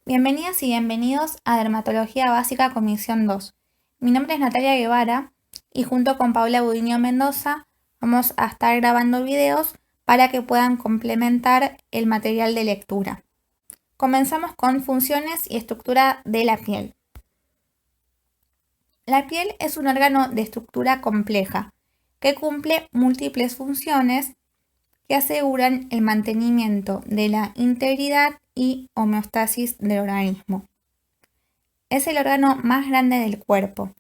Bienvenidas y bienvenidos a Dermatología Básica Comisión 2. Mi nombre es Natalia Guevara y junto con Paula Budiño Mendoza vamos a estar grabando videos para que puedan complementar el material de lectura. Comenzamos con funciones y estructura de la piel. La piel es un órgano de estructura compleja que cumple múltiples funciones que aseguran el mantenimiento de la integridad y homeostasis del organismo. Es el órgano más grande del cuerpo.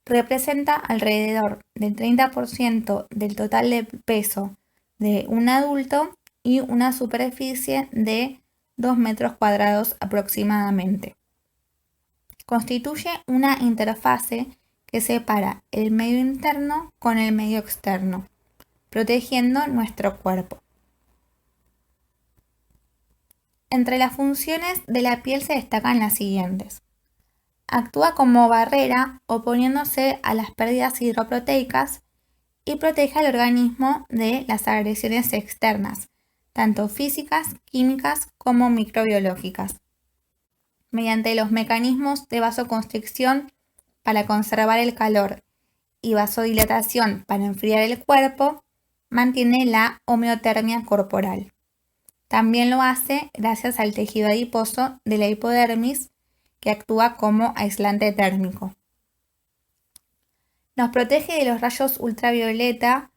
Representa alrededor del 30% del total de peso de un adulto y una superficie de 2 metros cuadrados aproximadamente. Constituye una interfase que separa el medio interno con el medio externo, protegiendo nuestro cuerpo. Entre las funciones de la piel se destacan las siguientes. Actúa como barrera oponiéndose a las pérdidas hidroproteicas y protege al organismo de las agresiones externas, tanto físicas, químicas como microbiológicas. Mediante los mecanismos de vasoconstricción para conservar el calor y vasodilatación para enfriar el cuerpo, mantiene la homeotermia corporal. También lo hace gracias al tejido adiposo de la hipodermis, que actúa como aislante térmico. Nos protege de los rayos ultravioleta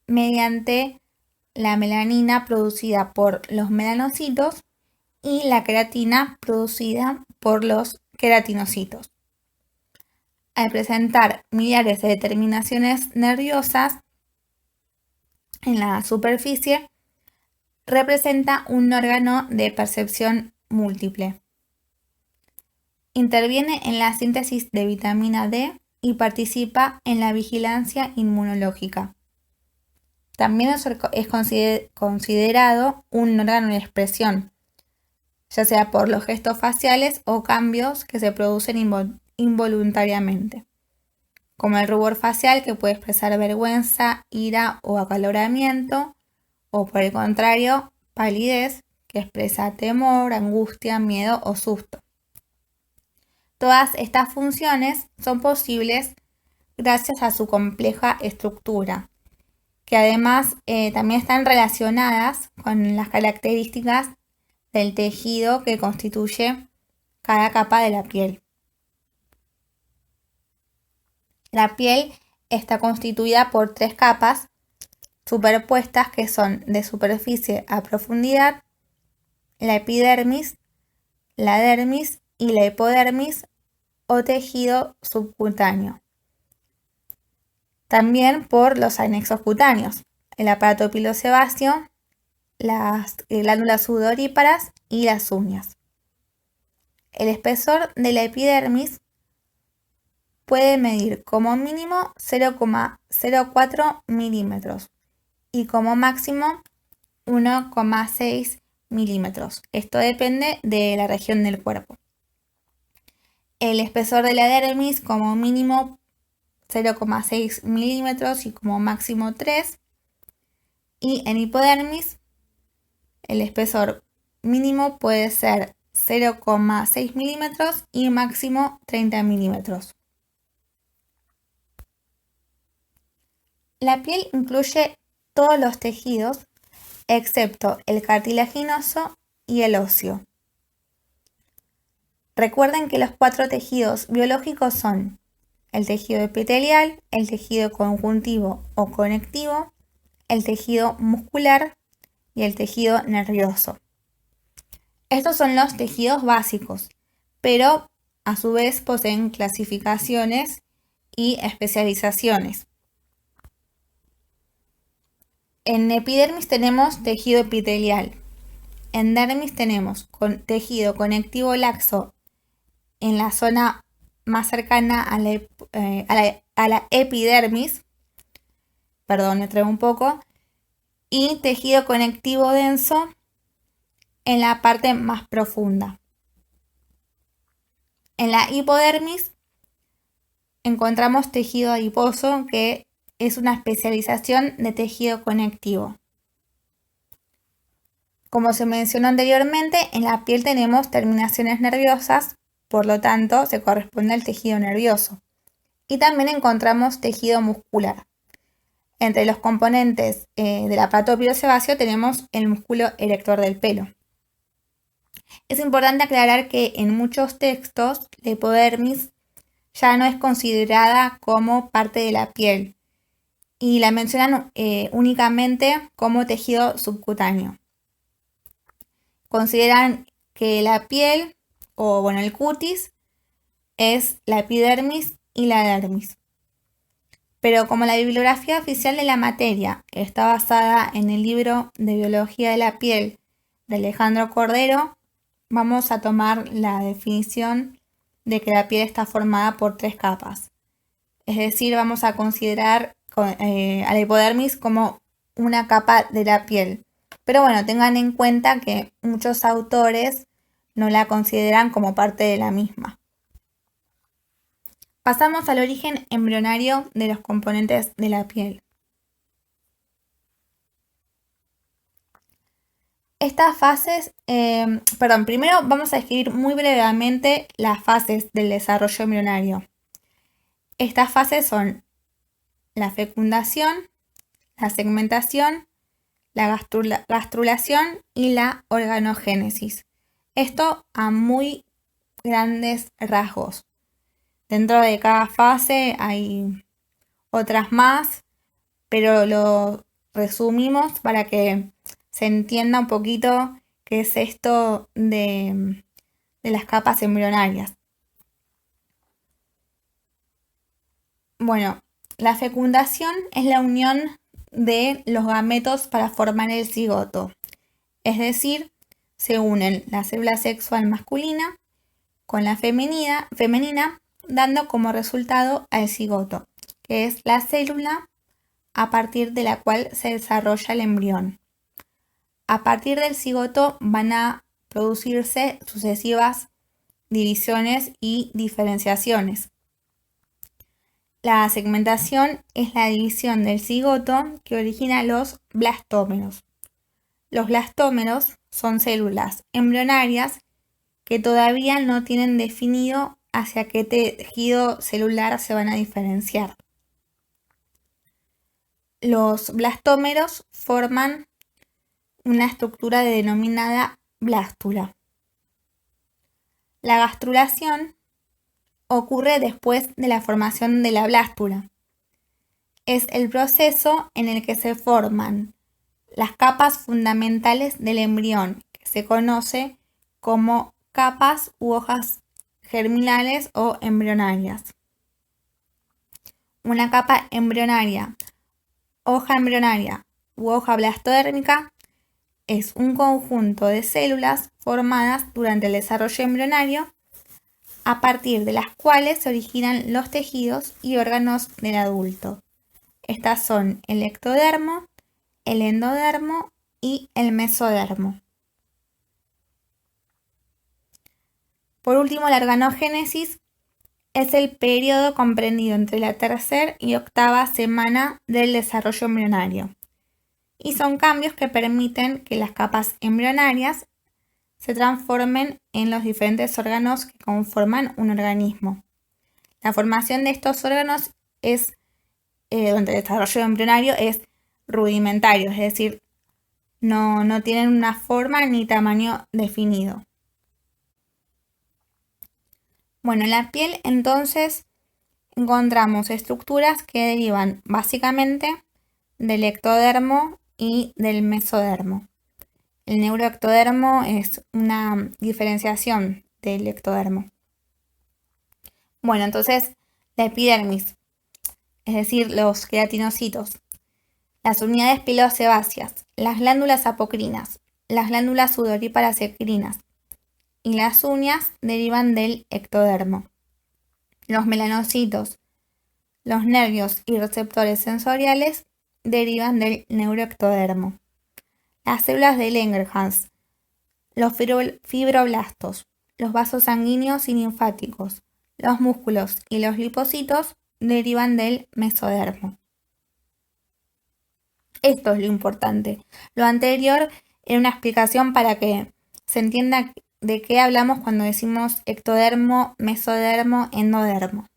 mediante la melanina producida por los melanocitos y la queratina producida por los queratinocitos. Al presentar millares de terminaciones nerviosas en la superficie, representa un órgano de percepción múltiple. Interviene en la síntesis de vitamina D y participa en la vigilancia inmunológica. También es considerado un órgano de expresión, ya sea por los gestos faciales o cambios que se producen involuntariamente, como el rubor facial, que puede expresar vergüenza, ira o acaloramiento, o por el contrario, palidez, que expresa temor, angustia, miedo o susto. Todas estas funciones son posibles gracias a su compleja estructura, que además también están relacionadas con las características del tejido que constituye cada capa de la piel. La piel está constituida por 3 capas superpuestas que son de superficie a profundidad, la epidermis, la dermis y la hipodermis o tejido subcutáneo. También por los anexos cutáneos, el aparato pilosebáceo, las glándulas sudoríparas y las uñas. El espesor de la epidermis puede medir como mínimo 0,04 milímetros y como máximo 1,6 milímetros. Esto depende de la región del cuerpo. El espesor de la dermis como mínimo 0,6 milímetros y como máximo 3. Y en hipodermis el espesor mínimo puede ser 0,6 milímetros y máximo 30 milímetros. La piel incluye todos los tejidos excepto el cartilaginoso y el óseo. Recuerden que los 4 tejidos biológicos son el tejido epitelial, el tejido conjuntivo o conectivo, el tejido muscular y el tejido nervioso. Estos son los tejidos básicos, pero a su vez poseen clasificaciones y especializaciones. En epidermis tenemos tejido epitelial. En dermis tenemos tejido conectivo laxo en la zona más cercana a la epidermis, perdón, me traigo un poco, y tejido conectivo denso en la parte más profunda. En la hipodermis encontramos tejido adiposo, que es una especialización de tejido conectivo. Como se mencionó anteriormente, en la piel tenemos terminaciones nerviosas, por lo tanto se corresponde al tejido nervioso. Y también encontramos tejido muscular. Entre los componentes del aparato pilosebáceo tenemos el músculo erector del pelo. Es importante aclarar que en muchos textos la hipodermis ya no es considerada como parte de la piel y la mencionan únicamente como tejido subcutáneo. Consideran que la piel, o bueno, el cutis, es la epidermis y la dermis. Pero como la bibliografía oficial de la materia está basada en el libro de Biología de la Piel de Alejandro Cordero, vamos a tomar la definición de que la piel está formada por 3 capas. Es decir, vamos a considerar a la hipodermis como una capa de la piel. Pero bueno, tengan en cuenta que muchos autores no la consideran como parte de la misma. Pasamos al origen embrionario de los componentes de la piel. Estas fases, primero vamos a describir muy brevemente las fases del desarrollo embrionario. Estas fases son la fecundación, la segmentación, la gastrulación y la organogénesis. Esto a muy grandes rasgos. Dentro de cada fase hay otras más, pero lo resumimos para que se entienda un poquito qué es esto de las capas embrionarias. Bueno, la fecundación es la unión de los gametos para formar el cigoto. Es decir, se unen la célula sexual masculina con la femenina, dando como resultado al cigoto, que es la célula a partir de la cual se desarrolla el embrión. A partir del cigoto van a producirse sucesivas divisiones y diferenciaciones. La segmentación es la división del cigoto que origina los blastómeros. Los blastómeros son células embrionarias que todavía no tienen definido hacia qué tejido celular se van a diferenciar. Los blastómeros forman una estructura denominada blástula. La gastrulación ocurre después de la formación de la blástula. Es el proceso en el que se forman las capas fundamentales del embrión, que se conoce como capas u hojas germinales o embrionarias. Una capa embrionaria, hoja embrionaria u hoja blastodérmica es un conjunto de células formadas durante el desarrollo embrionario a partir de las cuales se originan los tejidos y órganos del adulto. Estas son el ectodermo, el endodermo y el mesodermo. Por último, la organogénesis es el periodo comprendido entre la tercera y octava semana del desarrollo embrionario. Y son cambios que permiten que las capas embrionarias se transformen en los diferentes órganos que conforman un organismo. La formación de estos órganos durante el desarrollo embrionario es rudimentario, es decir, no tienen una forma ni tamaño definido. Bueno, en la piel entonces encontramos estructuras que derivan básicamente del ectodermo y del mesodermo. El neuroectodermo es una diferenciación del ectodermo. Bueno, entonces la epidermis, es decir, los queratinocitos, las unidades pilosebáceas, las glándulas apocrinas, las glándulas sudoríparas eccrinas y las uñas derivan del ectodermo. Los melanocitos, los nervios y receptores sensoriales derivan del neuroectodermo. Las células de Langerhans, los fibroblastos, los vasos sanguíneos y linfáticos, los músculos y los lipocitos derivan del mesodermo. Esto es lo importante. Lo anterior en una explicación para que se entienda de qué hablamos cuando decimos ectodermo, mesodermo, endodermo.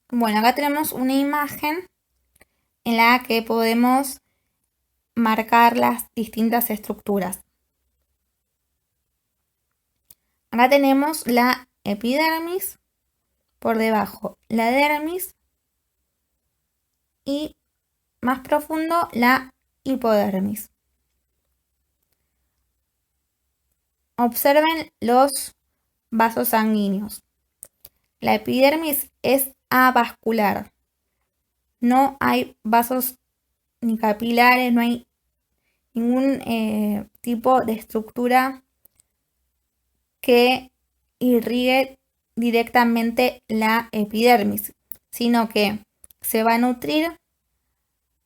Bueno, acá tenemos una imagen en la que podemos marcar las distintas estructuras. Acá tenemos la epidermis, por debajo la dermis y más profundo la hipodermis. Observen los vasos sanguíneos. La epidermis es avascular. No hay vasos ni capilares, no hay ningún tipo de estructura que irrigue directamente la epidermis, sino que se va a nutrir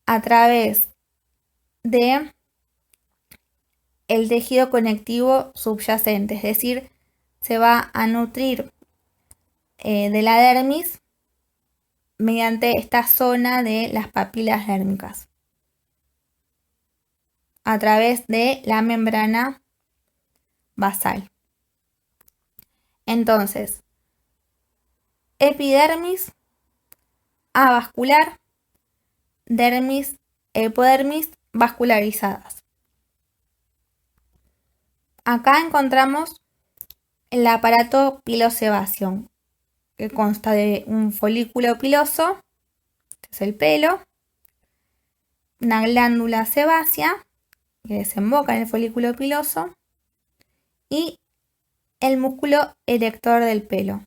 a través de el tejido conectivo subyacente, es decir, se va a nutrir de la dermis mediante esta zona de las papilas dérmicas, a través de la membrana basal. Entonces, epidermis, avascular, dermis, hipodermis vascularizadas. Acá encontramos el aparato pilosebáceo, que consta de un folículo piloso, que es el pelo, una glándula sebácea, que desemboca en el folículo piloso, y el músculo erector del pelo.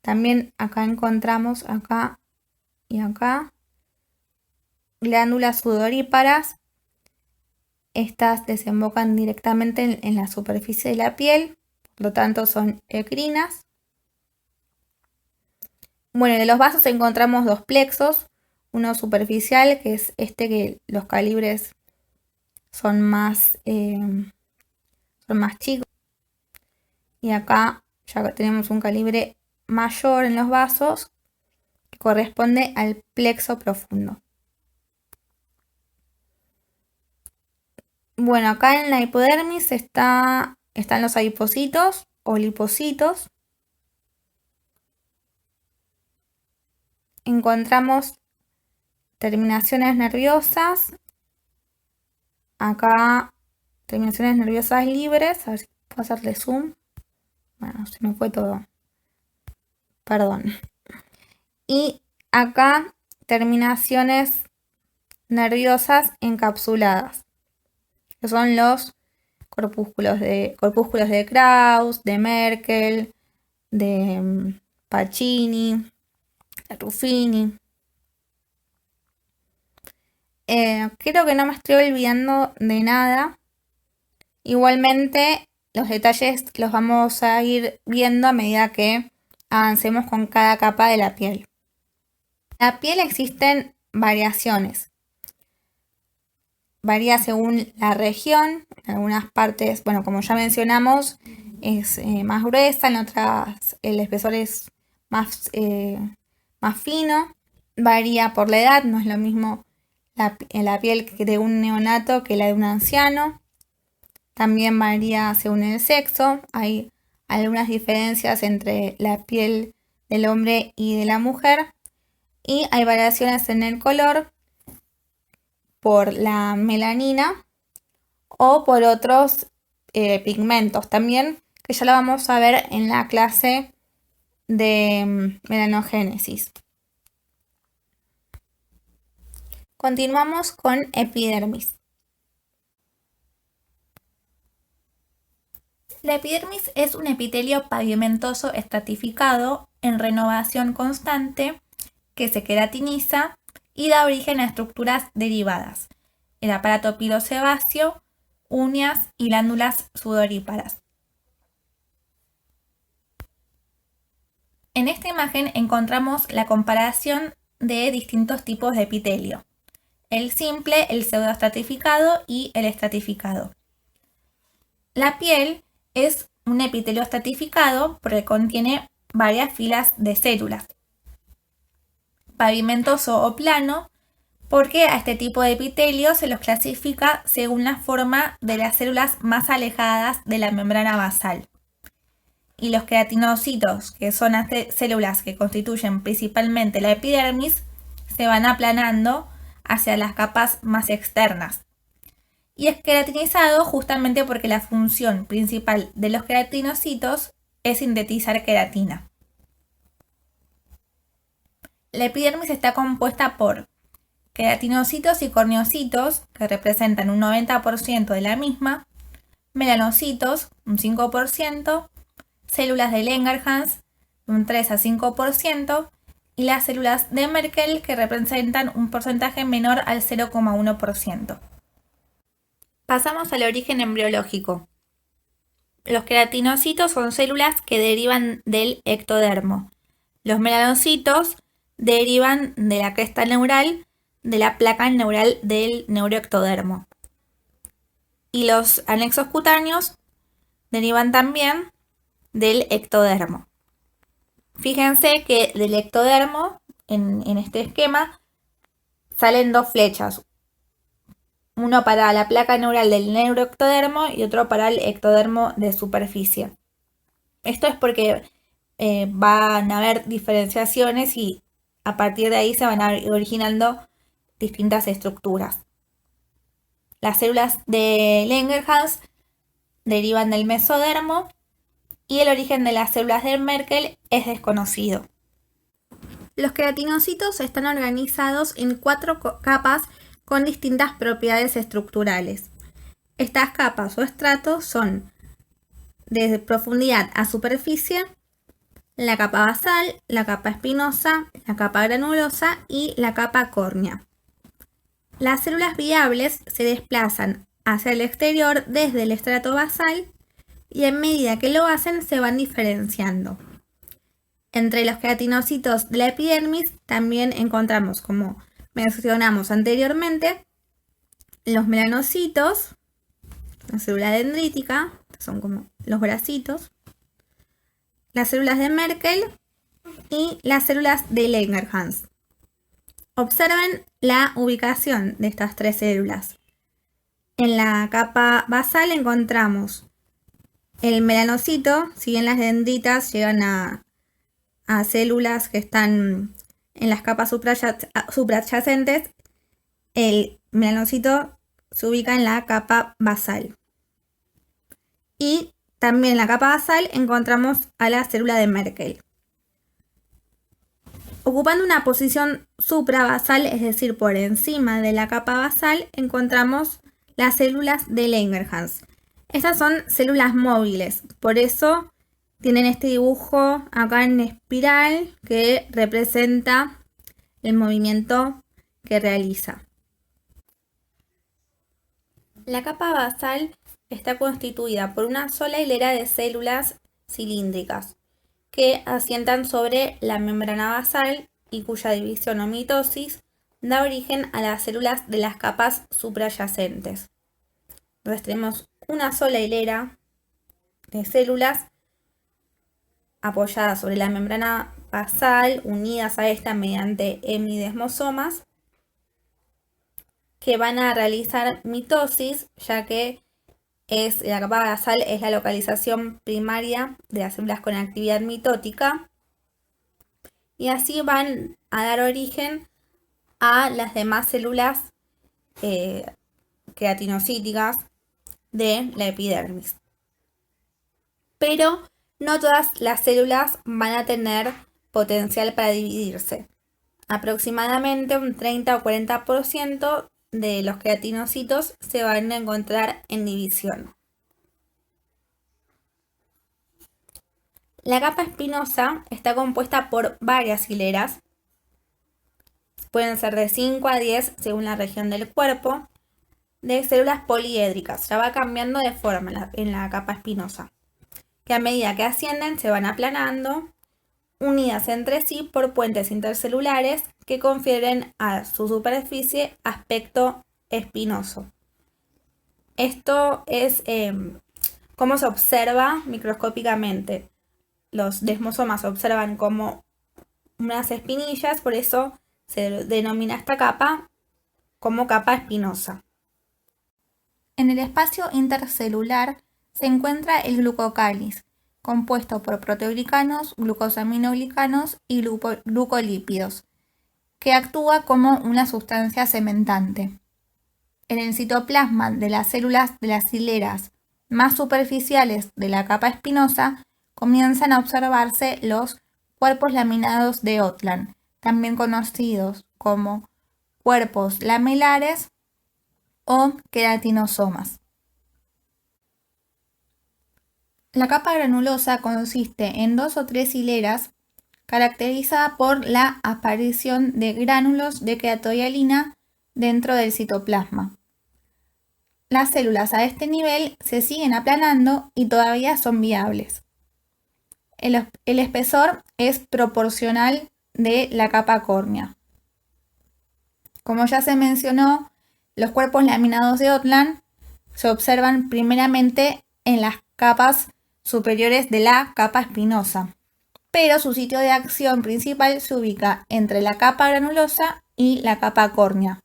También acá encontramos, acá y acá, glándulas sudoríparas. Estas desembocan directamente en la superficie de la piel, por lo tanto son ecrinas. Bueno, de los vasos encontramos dos plexos, uno superficial, que es este que los calibres son más chicos, y acá ya tenemos un calibre mayor en los vasos que corresponde al plexo profundo. Bueno, acá en la hipodermis están los adipocitos o lipocitos. Encontramos terminaciones nerviosas. Acá terminaciones nerviosas libres. A ver si puedo hacerle zoom. Bueno, se me fue todo. Perdón. Y acá terminaciones nerviosas encapsuladas, que son los corpúsculos de Krauss, de Merkel, de Pacini, de Ruffini. Creo que no me estoy olvidando de nada. Igualmente, los detalles los vamos a ir viendo a medida que avancemos con cada capa de la piel. En la piel existen variaciones. Varía según la región. En algunas partes, bueno, como ya mencionamos, es más gruesa, en otras el espesor es más fino. Varía por la edad, no es lo mismo la piel de un neonato que la de un anciano. También varía según el sexo. Hay algunas diferencias entre la piel del hombre y de la mujer. Y hay variaciones en el color por la melanina o por otros pigmentos también, que ya lo vamos a ver en la clase de melanogénesis. Continuamos con epidermis. La epidermis es un epitelio pavimentoso estratificado en renovación constante que se queratiniza y da origen a estructuras derivadas, el aparato pilosebáceo, uñas y glándulas sudoríparas. En esta imagen encontramos la comparación de distintos tipos de epitelio: el simple, el pseudoestratificado y el estratificado. La piel es un epitelio estratificado porque contiene varias filas de células. Pavimentoso o plano, porque a este tipo de epitelio se los clasifica según la forma de las células más alejadas de la membrana basal. Y los queratinocitos, que son células que constituyen principalmente la epidermis, se van aplanando hacia las capas más externas. Y es queratinizado justamente porque la función principal de los queratinocitos es sintetizar queratina. La epidermis está compuesta por queratinocitos y corneocitos, que representan un 90% de la misma, melanocitos, un 5%, células de Langerhans, un 3 a 5%, y las células de Merkel, que representan un porcentaje menor al 0,1%. Pasamos al origen embriológico. Los queratinocitos son células que derivan del ectodermo. Los melanocitos derivan de la cresta neural, de la placa neural del neuroectodermo. Y los anexos cutáneos derivan también del ectodermo. Fíjense que del ectodermo, en este esquema, salen dos flechas. Uno para la placa neural del neuroectodermo y otro para el ectodermo de superficie. Esto es porque van a haber diferenciaciones y a partir de ahí se van a ir originando distintas estructuras. Las células de Langerhans derivan del mesodermo y el origen de las células de Merkel es desconocido. Los queratinocitos están organizados en 4 capas con distintas propiedades estructurales. Estas capas o estratos son de profundidad a superficie, la capa basal, la capa espinosa, la capa granulosa y la capa córnea. Las células viables se desplazan hacia el exterior desde el estrato basal y en medida que lo hacen se van diferenciando. Entre los queratinocitos de la epidermis también encontramos, como mencionamos anteriormente, los melanocitos, la célula dendrítica, que son como los bracitos, las células de Merkel y las células de Langerhans. Observen la ubicación de estas 3 células. En la capa basal encontramos el melanocito, si bien las dendritas llegan a células que están en las capas supradyacentes, el melanocito se ubica en la capa basal. Y también en la capa basal encontramos a la célula de Merkel. Ocupando una posición suprabasal, es decir, por encima de la capa basal, encontramos las células de Langerhans. Estas son células móviles, por eso tienen este dibujo acá en espiral que representa el movimiento que realiza. La capa basal está constituida por una sola hilera de células cilíndricas que asientan sobre la membrana basal y cuya división o mitosis da origen a las células de las capas supradyacentes. Entonces tenemos una sola hilera de células apoyadas sobre la membrana basal, unidas a esta mediante hemidesmosomas, que van a realizar mitosis, ya que la capa basal es la localización primaria de las células con actividad mitótica, y así van a dar origen a las demás células queratinocíticas de la epidermis. Pero no todas las células van a tener potencial para dividirse. Aproximadamente un 30 o 40% de los queratinocitos se van a encontrar en división. La capa espinosa está compuesta por varias hileras. Pueden ser de 5 a 10 según la región del cuerpo, de células poliédricas. Ya va cambiando de forma en la capa espinosa, que a medida que ascienden se van aplanando, unidas entre sí por puentes intercelulares que confieren a su superficie aspecto espinoso. Esto es cómo se observa microscópicamente. Los desmosomas se observan como unas espinillas, por eso se denomina esta capa como capa espinosa. En el espacio intercelular se encuentra el glucocáliz, compuesto por proteoglicanos, glucosaminoglicanos y glucolípidos, que actúa como una sustancia cementante. En el citoplasma de las células de las hileras más superficiales de la capa espinosa comienzan a observarse los cuerpos laminados de Ottland, también conocidos como cuerpos lamelares o queratinosomas. La capa granulosa consiste en 2 o 3 hileras caracterizada por la aparición de gránulos de queratohialina dentro del citoplasma. Las células a este nivel se siguen aplanando y todavía son viables. El espesor es proporcional de la capa córnea. Como ya se mencionó, los cuerpos laminados de Ottland se observan primeramente en las capas superiores de la capa espinosa, pero su sitio de acción principal se ubica entre la capa granulosa y la capa córnea.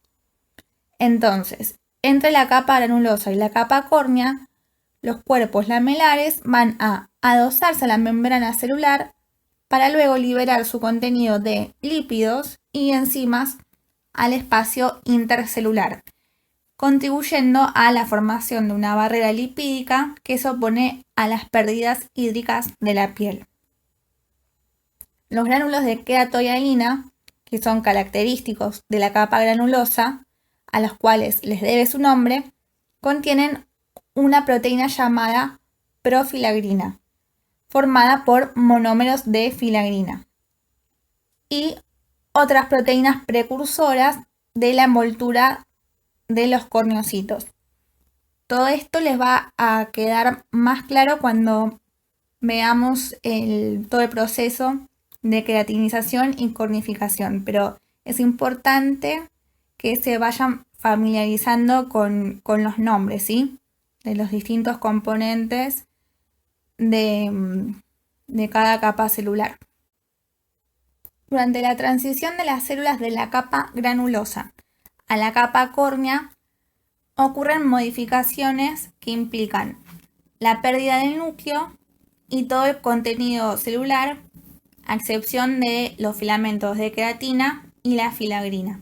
Entonces, entre la capa granulosa y la capa córnea, los cuerpos lamelares van a adosarse a la membrana celular para luego liberar su contenido de lípidos y enzimas al espacio intercelular, contribuyendo a la formación de una barrera lipídica que se opone a las pérdidas hídricas de la piel. Los gránulos de queratohialina, que son característicos de la capa granulosa, a los cuales les debe su nombre, contienen una proteína llamada profilagrina, formada por monómeros de filagrina, y otras proteínas precursoras de la envoltura de los corneocitos. Todo esto les va a quedar más claro cuando veamos todo el proceso de queratinización y cornificación, pero es importante que se vayan familiarizando con los nombres, ¿sí?, de los distintos componentes de cada capa celular. Durante la transición de las células de la capa granulosa a la capa córnea ocurren modificaciones que implican la pérdida del núcleo y todo el contenido celular, a excepción de los filamentos de queratina y la filagrina.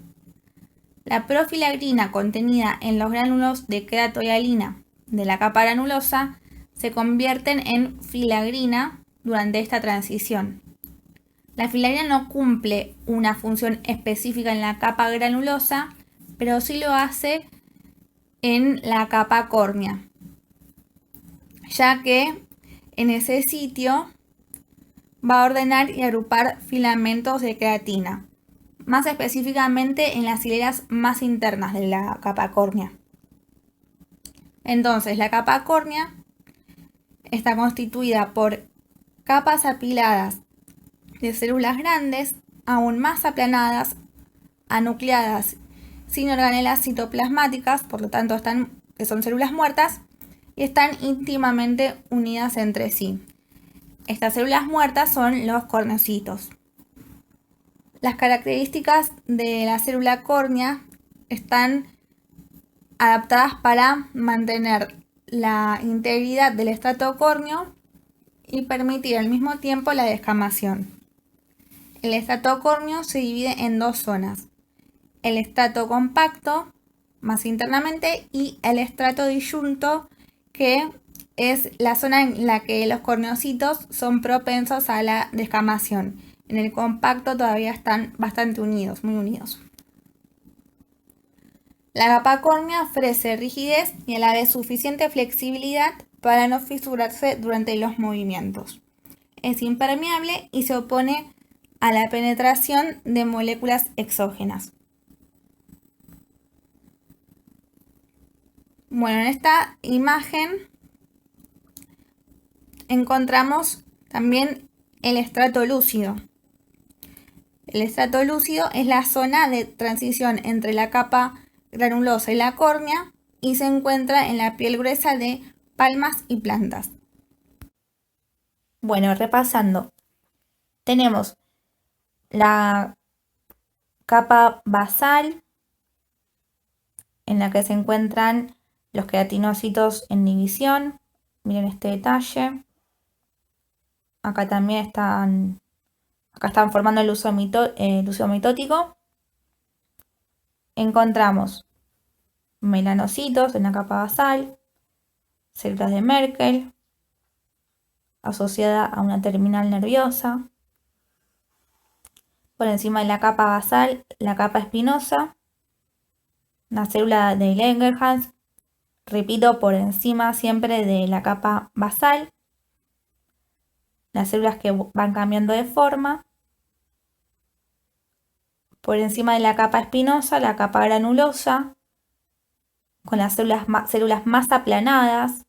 La profilagrina contenida en los gránulos de queratohialina de la capa granulosa se convierten en filagrina durante esta transición. La filagrina no cumple una función específica en la capa granulosa, pero sí lo hace en la capa córnea, ya que en ese sitio va a ordenar y agrupar filamentos de queratina, más específicamente en las hileras más internas de la capa córnea. Entonces, la capa córnea está constituida por capas apiladas de células grandes, aún más aplanadas, anucleadas, sin organelas citoplasmáticas, por lo tanto que son células muertas, y están íntimamente unidas entre sí. Estas células muertas son los corneocitos. Las características de la célula córnea están adaptadas para mantener la integridad del estrato córneo y permitir al mismo tiempo la descamación. El estrato córneo se divide en 2 zonas: el estrato compacto, más internamente, y el estrato disyunto, que es la zona en la que los corneocitos son propensos a la descamación. En el compacto todavía están bastante unidos, muy unidos. La capa córnea ofrece rigidez y a la vez suficiente flexibilidad para no fisurarse durante los movimientos. Es impermeable y se opone a la penetración de moléculas exógenas. Bueno, en esta imagen encontramos también el estrato lúcido. El estrato lúcido es la zona de transición entre la capa granulosa y la córnea y se encuentra en la piel gruesa de palmas y plantas. Bueno, repasando, tenemos la capa basal, en la que se encuentran los queratinocitos en división. Miren este detalle. Acá también están formando el leuceo mitótico. Encontramos melanocitos en la capa basal, células de Merkel, asociada a una terminal nerviosa. Por encima de la capa basal, la capa espinosa, una célula de Langerhans, repito, por encima siempre de la capa basal, las células que van cambiando de forma. Por encima de la capa espinosa, la capa granulosa, con las células más aplanadas,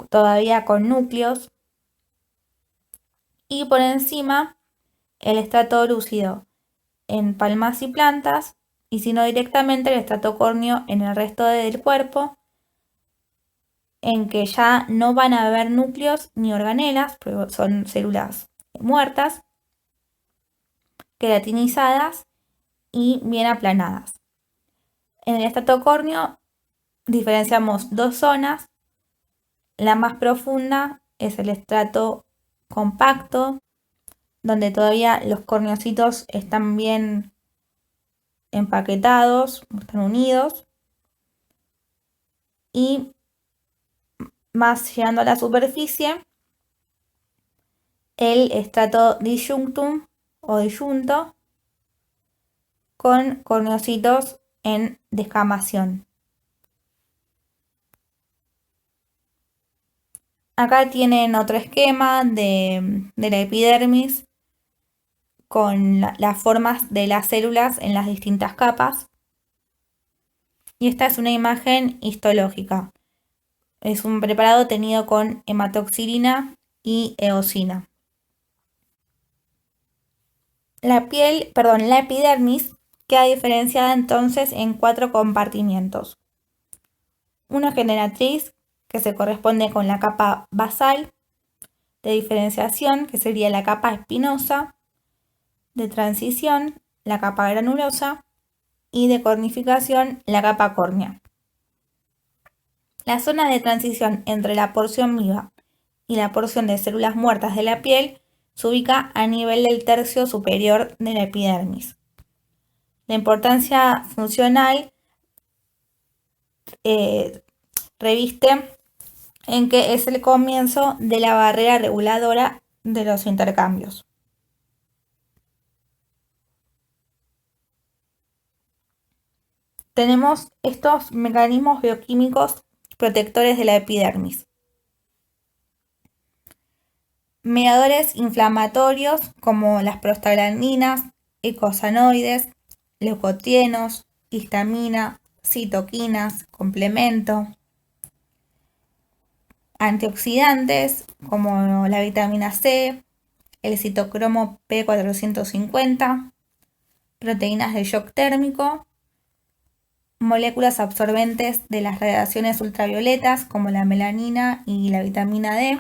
todavía con núcleos. Y por encima, el estrato lúcido en palmas y plantas, y si no directamente el estrato córneo en el resto del cuerpo, en que ya no van a haber núcleos ni organelas, porque son células muertas, queratinizadas y bien aplanadas. En el estrato córneo diferenciamos dos zonas. La más profunda es el estrato compacto, donde todavía los corneocitos están bien empaquetados, están unidos. Y más llegando a la superficie, el estrato disjunctum o disyunto, con corneocitos en descamación. Acá tienen otro esquema de la epidermis con las formas de las células en las distintas capas. Y esta es una imagen histológica. Es un preparado obtenido con hematoxilina y eosina. La epidermis queda diferenciada entonces en 4 compartimientos. Una generatriz, que se corresponde con la capa basal, de diferenciación, que sería la capa espinosa, de transición, la capa granulosa, y de cornificación, la capa córnea. La zona de transición entre la porción viva y la porción de células muertas de la piel se ubica a nivel del tercio superior de la epidermis. La importancia funcional reviste en que es el comienzo de la barrera reguladora de los intercambios. Tenemos estos mecanismos bioquímicos protectores de la epidermis. Mediadores inflamatorios como las prostaglandinas, eicosanoides, leucotrienos, histamina, citoquinas, complemento. Antioxidantes como la vitamina C, el citocromo P450, proteínas de shock térmico, moléculas absorbentes de las radiaciones ultravioletas como la melanina y la vitamina D,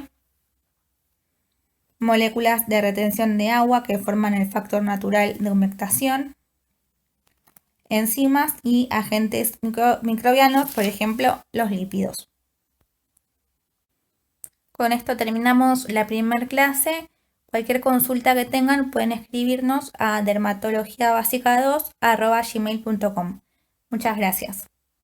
moléculas de retención de agua que forman el factor natural de humectación, enzimas y agentes microbianos, por ejemplo, los lípidos. Con esto terminamos la primera clase. Cualquier consulta que tengan pueden escribirnos a dermatologiabásica2@gmail.com. Muchas gracias.